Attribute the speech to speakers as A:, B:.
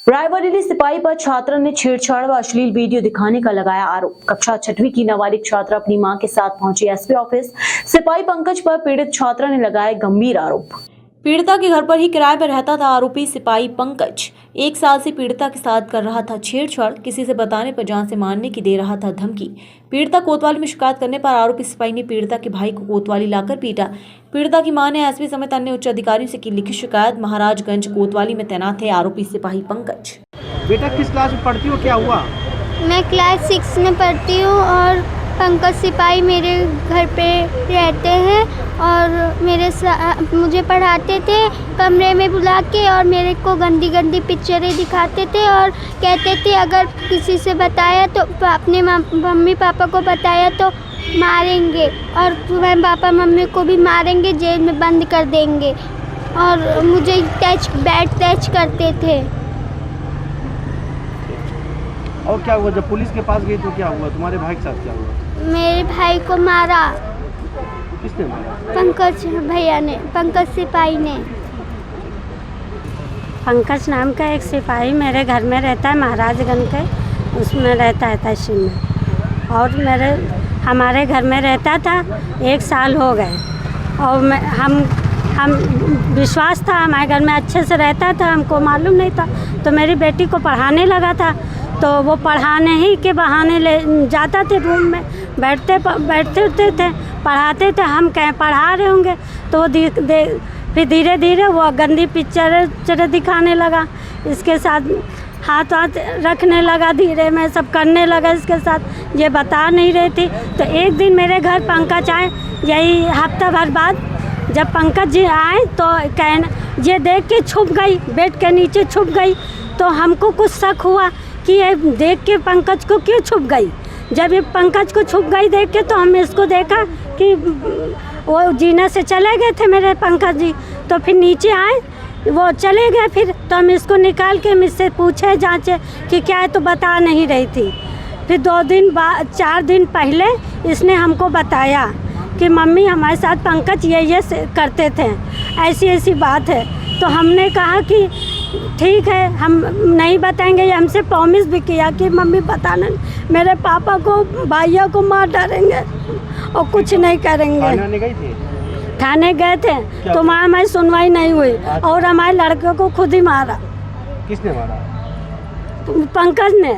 A: रायबरेली सिपाही पर छात्र ने छेड़छाड़ व अश्लील वीडियो दिखाने का लगाया आरोप। कक्षा 6वीं की नाबालिग छात्रा अपनी मां के साथ पहुंची एसपी ऑफिस। सिपाही पंकज पर पीड़ित छात्रा ने लगाए गंभीर आरोप। पीड़िता के घर पर ही किराए पर रहता था आरोपी सिपाही पंकज। 1 साल से पीड़िता के साथ कर रहा था छेड़छाड़, किसी से बताने पर जान से मारने की दे रहा था धमकी। पीड़िता कोतवाली में शिकायत करने पर आरोपी सिपाही ने पीड़िता के भाई को कोतवाली लाकर पीटा। पीड़िता की मां ने एसपी समेत अन्य उच्च अधिकारियों से की लिखित शिकायत। महाराजगंज कोतवाली में तैनात है आरोपी सिपाही पंकज।
B: बेटा किस क्लास में पढ़ती हो, क्या हुआ?
C: मैं क्लास 6 में पढ़ती हूँ और पंकज सिपाही मेरे घर पे रहते हैं और मुझे पढ़ाते थे कमरे में बुला के, और मेरे को गंदी गंदी पिक्चरें दिखाते थे और कहते थे अगर किसी से बताया तो अपने मम्मी पापा को बताया तो मारेंगे और तुम्हारे पापा मम्मी को भी मारेंगे, जेल में बंद कर देंगे। और मुझे बैट टच करते थे।
B: और क्या हुआ जब पुलिस के पास गई तो क्या हुआ? तुम्हारे भाई के साथ क्या हुआ?
C: मेरे भाई को मारा।
B: किसने मारा?
C: पंकज भैया ने, पंकज सिपाही ने।
D: पंकज नाम का एक सिपाही मेरे घर में रहता है, महाराजगंज के उसमें रहता है तहसील में, और हमारे घर में रहता था 1 साल हो गए। और हम विश्वास था हमारे घर में अच्छे से रहता था, हमको मालूम नहीं था। तो मेरी बेटी को पढ़ाने लगा था, तो वो पढ़ाने ही के बहाने ले जाता थे रूम में, बैठते थे, पढ़ाते थे। हम कहीं पढ़ा रहे होंगे तो वो फिर धीरे धीरे वो गंदी पिक्चर दिखाने लगा, इसके साथ हाथ रखने लगा, धीरे में सब करने लगा इसके साथ। ये बता नहीं रही थी। तो एक दिन मेरे घर पंकज आए, यही हफ्ता भर बाद जब पंकज जी आए तो ये देख के छुप गई, बेड के नीचे छुप गई। तो हमको कुछ शक हुआ कि ये देख के पंकज को क्यों छुप गई। जब ये पंकज को छुप गई देख के, तो हम इसको देखा कि वो जीना से चले गए थे मेरे पंकज जी। तो फिर नीचे आए, वो चले गए। फिर तो हम इसको निकाल के मुझसे पूछे, जांचे कि क्या है, तो बता नहीं रही थी। फिर 2 दिन बाद 4 दिन पहले इसने हमको बताया कि मम्मी हमारे साथ पंकज ये करते थे, ऐसी बात है। तो हमने कहा कि ठीक है, हम नहीं बताएंगे। ये हमसे प्रॉमिस भी किया कि मम्मी बताना, मेरे पापा को भैया को मार डालेंगे और कुछ नहीं करेंगे।
B: थाने गई थी?
D: थाने गए थे तो वहाँ हमारी सुनवाई नहीं हुई और हमारे लड़के को खुद ही मारा।
B: किसने मारा?
D: पंकज ने।